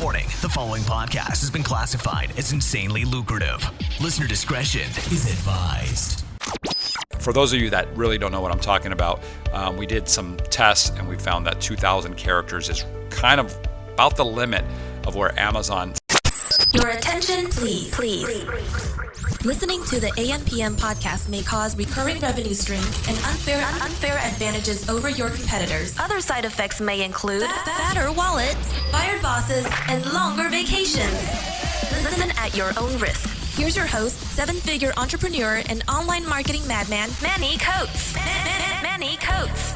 Warning, the following podcast has been classified as insanely lucrative. Listener discretion is advised. For those of you that really don't know what I'm talking about, we did some tests and we found that 2,000 characters is kind of about the limit of where Amazon... Your attention, please. Listening to the AM/PM podcast may cause recurring revenue stream and unfair advantages over your competitors. Other side effects may include fatter wallets, fired bosses, and longer vacations. Listen at your own risk. Here's your host, seven-figure entrepreneur and online marketing madman, Manny Coats. Manny Coats.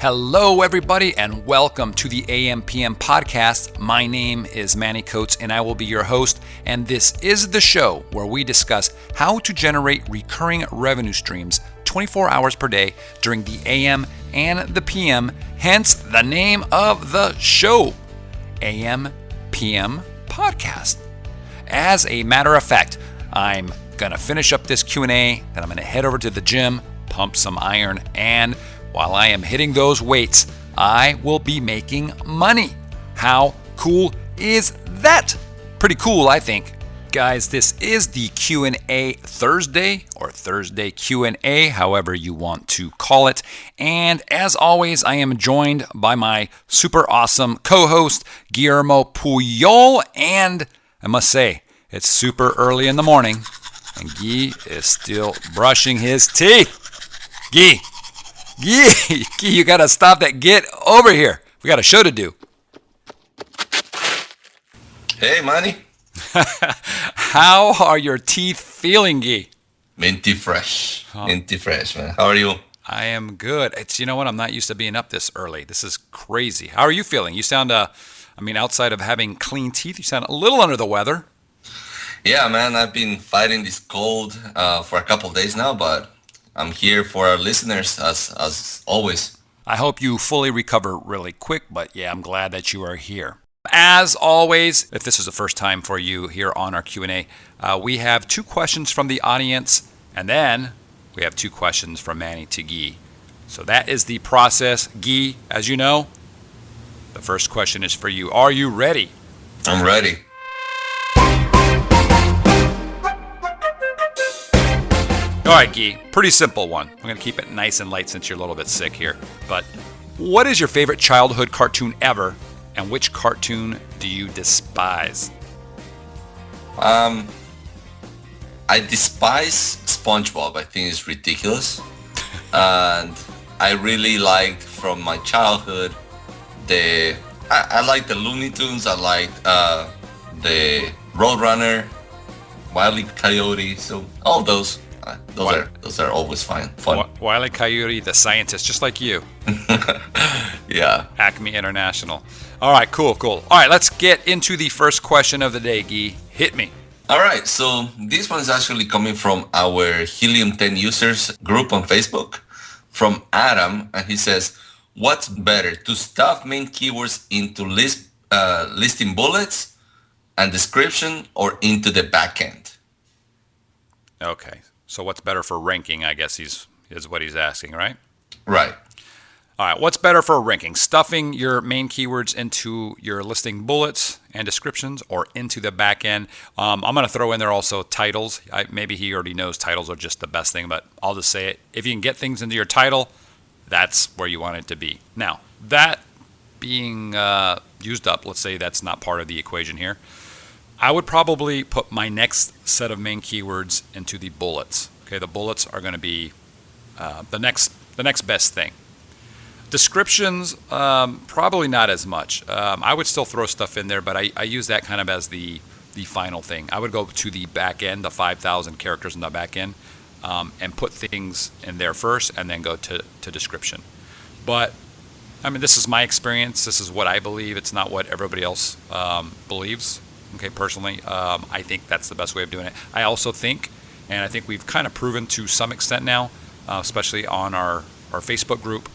Hello, everybody, and welcome to the AM/PM podcast. My name is Manny Coats, and I will be your host. And this is the show where we discuss how to generate recurring revenue streams 24 hours per day during the AM and the PM, hence the name of the show, AM/PM podcast. As a matter of fact, I'm going to finish up this Q&A, then I'm going to head over to the gym, pump some iron, and while I am hitting those weights, I will be making money. How cool is that? Pretty cool, I think. Guys, this is the Q&A Thursday, or Thursday Q&A, however you want to call it. And as always, I am joined by my super awesome co-host, Guillermo Puyol. And I must say, it's super early in the morning, and Guy is still brushing his teeth. Guy, you gotta stop that. Get over here. We got a show to do. Hey, Manny. How are your teeth feeling, Guy? Minty fresh. Minty fresh, man. How are you? I am good. You know what? I'm not used to being up this early. This is crazy. How are you feeling? You sound, outside of having clean teeth, you sound a little under the weather. Yeah, man. I've been fighting this cold for a couple of days now, but I'm here for our listeners as always. I hope you fully recover really quick, but yeah, I'm glad that you are here. As always, if this is the first time for you here on our Q&A, we have 2 questions from the audience, and then we have 2 questions from Manny to Guy. So that is the process. Guy, as you know, the first question is for you. Are you ready? I'm ready. All right, Guy, pretty simple one. I'm going to keep it nice and light since you're a little bit sick here. But what is your favorite childhood cartoon ever, and which cartoon do you despise? I despise SpongeBob. I think it's ridiculous. And I really liked from my childhood I like the Looney Tunes. I liked the Roadrunner, Wile E. Coyote. So all those. Those are always fun. Wile E. Coyote, the scientist, just like you. Yeah. Acme International. All right, cool. All right, let's get into the first question of the day, Guy. Hit me. All right, so this one is actually coming from our Helium 10 users group on Facebook, from Adam, and he says, what's better, to stuff main keywords into listing bullets and description, or into the backend? Okay. So what's better for ranking, I guess is what he's asking, right? Right. All right, what's better for ranking? Stuffing your main keywords into your listing bullets and descriptions, or into the back end? I'm going to throw in there also titles. Maybe he already knows titles are just the best thing, but I'll just say it. If you can get things into your title, that's where you want it to be. Now, that being used up, let's say that's not part of the equation here, I would probably put my next set of main keywords into the bullets. Okay, the bullets are going to be the next best thing. Descriptions, probably not as much. I would still throw stuff in there, but I use that kind of as the final thing. I would go to the back end, the 5,000 characters in the back end, and put things in there first, and then go to description. But this is my experience. This is what I believe. It's not what everybody else believes. Okay, personally, I think that's the best way of doing it. I also think, and I think we've kind of proven to some extent now, especially on our Facebook group,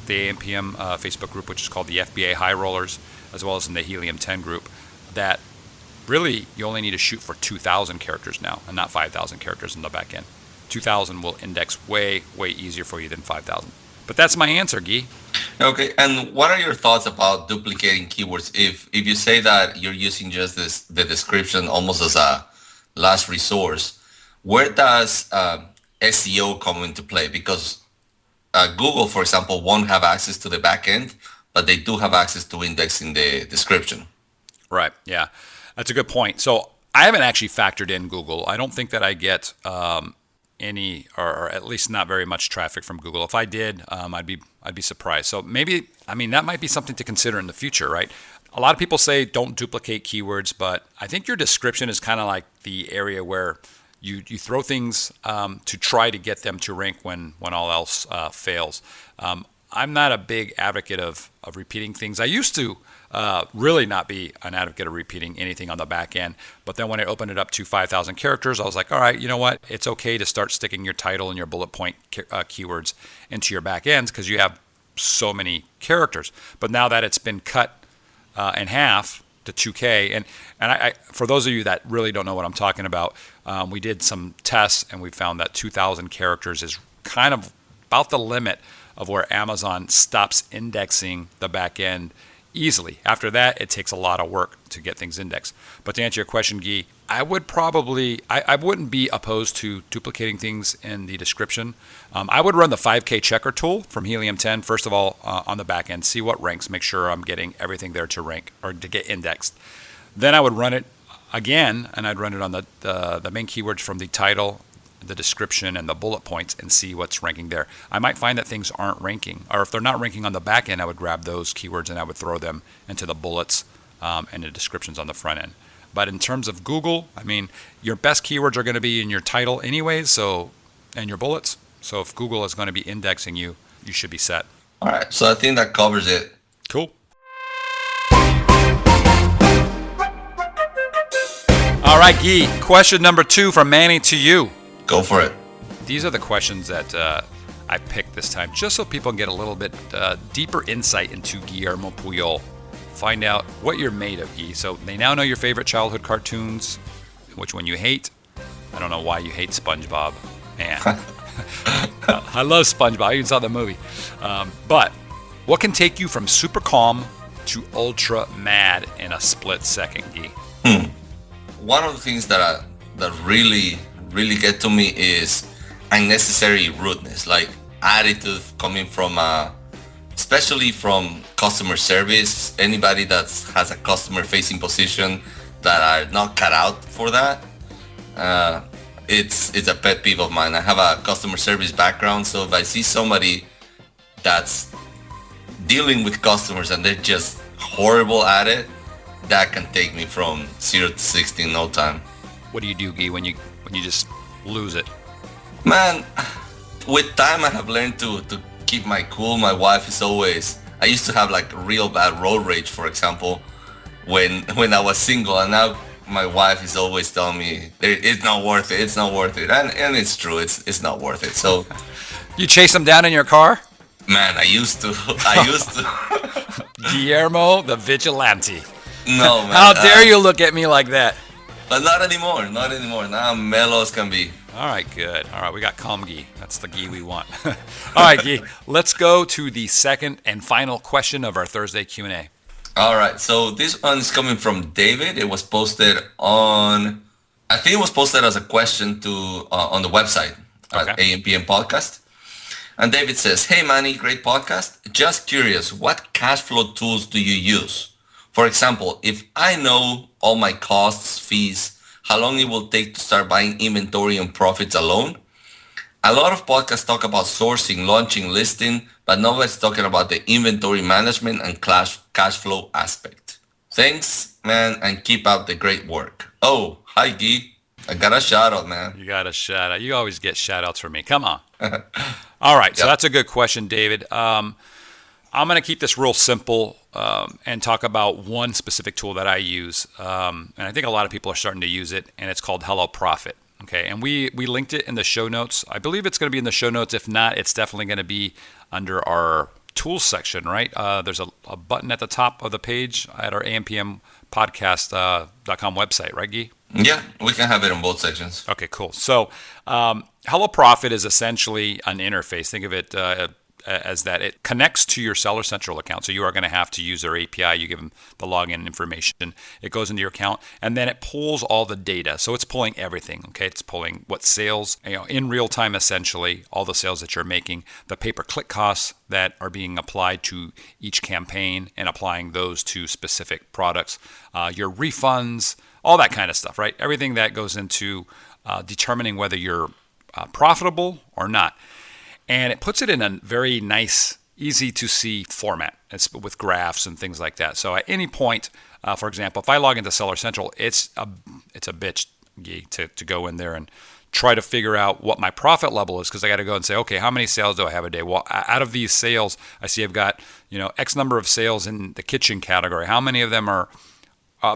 the AM/PM Facebook group, which is called the FBA High Rollers, as well as in the Helium 10 group, that really you only need to shoot for 2,000 characters now, and not 5,000 characters in the back end. 2,000 will index way easier for you than 5,000. But that's my answer, Guy. Okay, and what are your thoughts about duplicating keywords? If you say that you're using just the description almost as a last resource, where does SEO come into play? Because Google, for example, won't have access to the backend, but they do have access to indexing the description. Right. Yeah, that's a good point. So I haven't actually factored in Google. I don't think that I get any, or at least not very much traffic from Google. If I did, I'd be surprised. So maybe, I mean, that might be something to consider in the future, right? A lot of people say don't duplicate keywords, but I think your description is kind of like the area where you throw things to try to get them to rank when all else fails. I'm not a big advocate of repeating things. I used to really not be an advocate of repeating anything on the back end. But then when I opened it up to 5,000 characters, I was like, all right, you know what? It's okay to start sticking your title and your bullet point keywords into your back ends because you have so many characters. But now that it's been cut in half to 2K, and I for those of you that really don't know what I'm talking about, we did some tests and we found that 2,000 characters is kind of about the limit of where Amazon stops indexing the back end easily. After that, it takes a lot of work to get things indexed. But to answer your question, Guy, I would probably, I wouldn't be opposed to duplicating things in the description. I would run the 5K checker tool from Helium 10, first of all, on the back end, see what ranks, make sure I'm getting everything there to rank or to get indexed. Then I would run it again, and I'd run it on the main keywords from the title, the description, and the bullet points and see what's ranking there. I might find that things aren't ranking, or if they're not ranking on the back end, I would grab those keywords and I would throw them into the bullets and the descriptions on the front end. But in terms of Google, I mean, your best keywords are going to be in your title anyways, so, and your bullets. So if Google is going to be indexing you, you should be set. All right, so I think that covers it. Cool. All right, Guy, question number 2 from Manny to you. Go for it. These are the questions that I picked this time, just so people can get a little bit deeper insight into Guillermo Puyol. Find out what you're made of, Guy. So they now know your favorite childhood cartoons, which one you hate. I don't know why you hate SpongeBob. Man, I love SpongeBob. I even saw the movie. But what can take you from super calm to ultra mad in a split second, Guy? One of the things that really get to me is unnecessary rudeness, like attitude coming from especially from customer service, anybody that has a customer facing position that are not cut out for that. It's a pet peeve of mine. I have a customer service background, so if I see somebody that's dealing with customers and they're just horrible at it, that can take me from 0 to 60 in no time. What do you do, Guy, when you just lose it? Man, with time I have learned to keep my cool. My wife is always, I used to have like real bad road rage, for example, when I was single, and now my wife is always telling me it's not worth it, and it's true, it's not worth it. So you chase them down in your car? Man, I used to Guillermo the Vigilante. No, man. How dare you look at me like that? But not anymore. Now I'm mellow as can be. All right, good. All right, we got calm Guy. That's the Guy we want. All right, Guy, let's go to the second and final question of our Thursday Q&A. All right, so this one is coming from David. It was posted on, I think it was posted as a question to on the website at AMPM Podcast. And David says, "Hey Manny, great podcast. Just curious, what cash flow tools do you use? For example, if I know all my costs, fees, how long it will take to start buying inventory and profits alone? A lot of podcasts talk about sourcing, launching, listing, but nobody's talking about the inventory management and cash flow aspect. Thanks, man, and keep up the great work." Oh, hi, Guy. I got a shout out, man. You got a shout out. You always get shout outs from me. Come on. All right, so that's a good question, David. I'm going to keep this real simple and talk about one specific tool that I use. And I think a lot of people are starting to use it, and it's called Hello Profit. Okay, and we linked it in the show notes. I believe it's going to be in the show notes. If not, it's definitely going to be under our tools section, right? There's a button at the top of the page at our ampmpodcast.com website, right, Guy? Yeah, we can have it in both sections. Okay, cool. So Hello Profit is essentially an interface. Think of it as that it connects to your Seller Central account. So you are going to have to use their API. You give them the login information. It goes into your account, and then it pulls all the data. So it's pulling everything. Okay, it's pulling what sales, in real time, essentially, all the sales that you're making, the pay-per-click costs that are being applied to each campaign, and applying those to specific products, your refunds, all that kind of stuff, right? Everything that goes into determining whether you're profitable or not. And it puts it in a very nice, easy to see format. It's with graphs and things like that. So at any point, for example, if I log into Seller Central, it's a bitch to go in there and try to figure out what my profit level is, because I got to go and say, okay, how many sales do I have a day? Well, out of these sales, I see I've got X number of sales in the kitchen category. How many of them are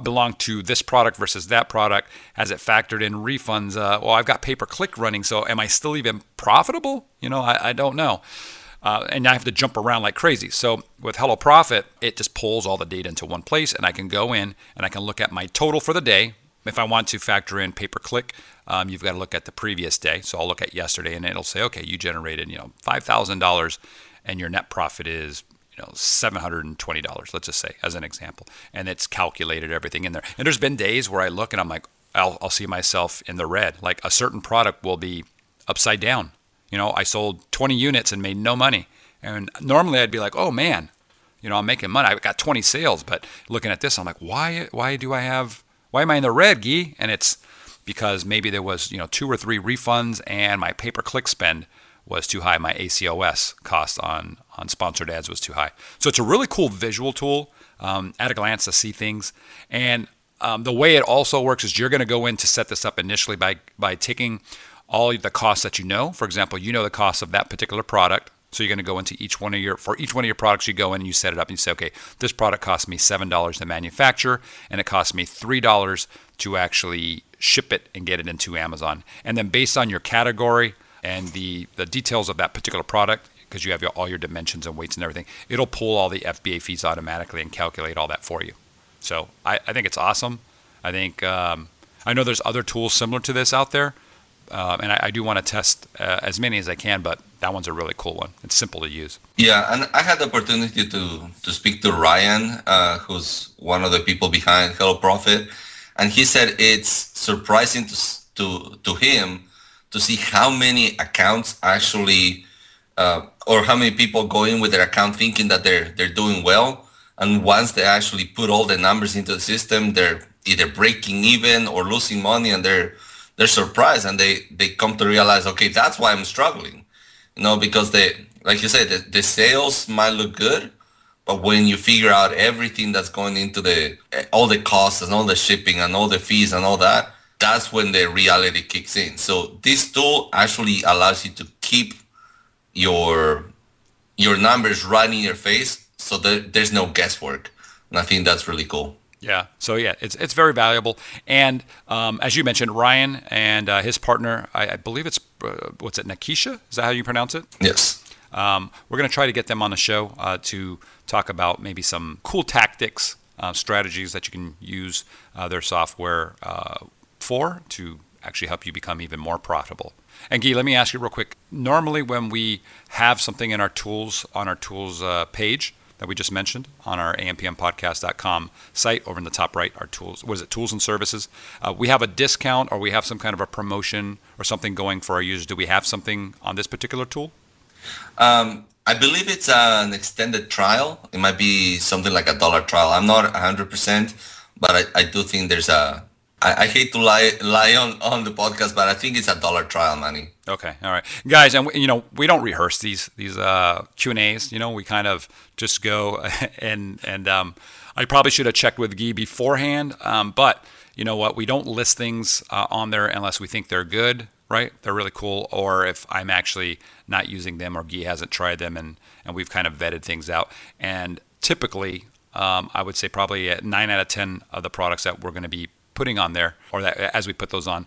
belong to this product versus that product? Has it factored in refunds? Well, I've got pay-per-click running, so am I still even profitable? I don't know. And I have to jump around like crazy. So with Hello Profit, it just pulls all the data into one place, and I can go in and I can look at my total for the day. If I want to factor in pay-per-click, you've got to look at the previous day. So I'll look at yesterday, and it'll say, okay, you generated $5,000, and your net profit is $720, let's just say, as an example. And it's calculated everything in there. And there's been days where I look and I'm like, I'll see myself in the red. Like a certain product will be upside down. I sold 20 units and made no money. And normally I'd be like, oh man, I'm making money. I've got 20 sales. But looking at this, I'm like, why am I in the red, Guy? And it's because maybe there was, 2 or 3 refunds, and my pay-per-click spend was too high. My ACOS cost on sponsored ads was too high. So it's a really cool visual tool at a glance to see things. And the way it also works is you're going to go in to set this up initially by taking all the costs that For example, the cost of that particular product. So you're going to go into each one of your products, you go in and you set it up and you say, okay, this product cost me $7 to manufacture, and it costs me $3 to actually ship it and get it into Amazon. And then based on your category and the details of that particular product, because you have all your dimensions and weights and everything, it'll pull all the FBA fees automatically and calculate all that for you. So I think it's awesome. I think I know there's other tools similar to this out there, and I do want to test as many as I can, but that one's a really cool one. It's simple to use. Yeah, and I had the opportunity to speak to Ryan, who's one of the people behind Hello Profit, and he said it's surprising to him to see how many accounts actually, or how many people go in with their account thinking that they're doing well, and once they actually put all the numbers into the system, they're either breaking even or losing money, and they're surprised, and they come to realize, okay, that's why I'm struggling, because like you said, the sales might look good, but when you figure out everything that's going into all the costs and all the shipping and all the fees and all that, that's when the reality kicks in. So this tool actually allows you to keep your numbers right in your face, so that there's no guesswork. And I think that's really cool. Yeah. So yeah, it's very valuable. And as you mentioned, Ryan and his partner, I believe it's Nakisha? Is that how you pronounce it? Yes. We're going to try to get them on the show to talk about maybe some cool tactics, strategies that you can use their software for to actually help you become even more profitable. And Guy, let me ask you real quick. Normally when we have something in our tools, on our tools page that we just mentioned on our ampmpodcast.com site, over in the top right, our tools, tools and services, we have a discount, or we have some kind of a promotion or something going for our users. Do we have something on this particular tool? I believe it's an extended trial. It might be something like $1 trial. I'm not 100%, but I do think there's I hate to lie on the podcast, but I think it's $1 trial, Manny. Okay, all right, guys, and we don't rehearse these Q&As. We kind of just go and I probably should have checked with Guy beforehand, but you know what? We don't list things on there unless we think they're good, right? They're really cool, or if I'm actually not using them, or Guy hasn't tried them, and we've kind of vetted things out. And typically, I would say probably 9 out of 10 of the products that we're going to be putting on there, or that as we put those on,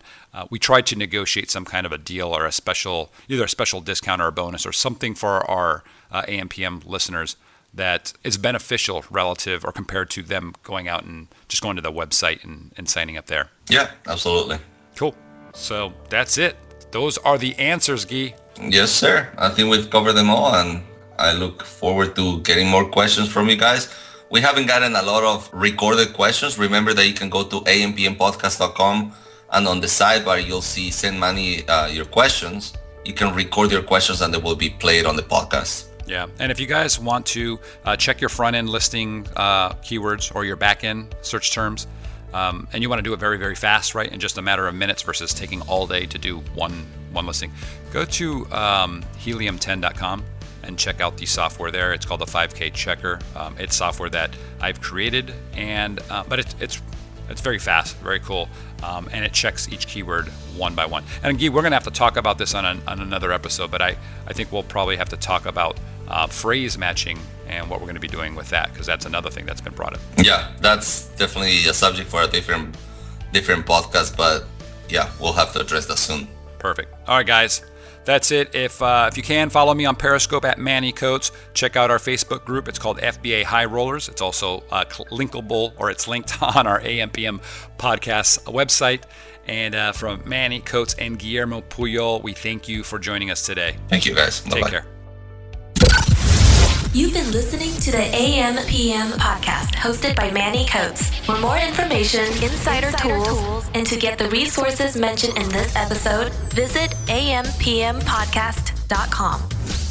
we try to negotiate some kind of a deal or either a special discount or a bonus or something for our AMPM listeners that is beneficial relative or compared to them going out and just going to the website and signing up there. Yeah, absolutely. Cool. So that's it. Those are the answers, Guy. Yes, sir. I think we've covered them all, and I look forward to getting more questions from you guys. We haven't gotten a lot of recorded questions. Remember that you can go to ampmpodcast.com, and on the sidebar, you'll see Send Manny your questions. You can record your questions and they will be played on the podcast. Yeah, and if you guys want to check your front-end listing keywords or your back-end search terms, and you want to do it very, very fast, right, in just a matter of minutes versus taking all day to do one listing, go to helium10.com and check out the software there. It's called the 5K Checker. It's software that I've created, and but it's very fast, very cool, and it checks each keyword one by one. And Guy, we're going to have to talk about this on another episode, but I think we'll probably have to talk about phrase matching and what we're going to be doing with that, because that's another thing that's been brought up. Yeah, that's definitely a subject for a different podcast, but yeah, we'll have to address that soon. Perfect. All right, guys. That's it. If you can, follow me on Periscope at Manny Coats. Check out our Facebook group. It's called FBA High Rollers. It's also linkable, or it's linked on our AMPM podcast website. And from Manny Coats and Guillermo Puyol, we thank you for joining us today. Thank you, guys. Bye-bye. Take care. You've been listening to the AMPM podcast hosted by Manny Coats. For more information, insider tools, and to get the resources mentioned in this episode, visit ampmpodcast.com.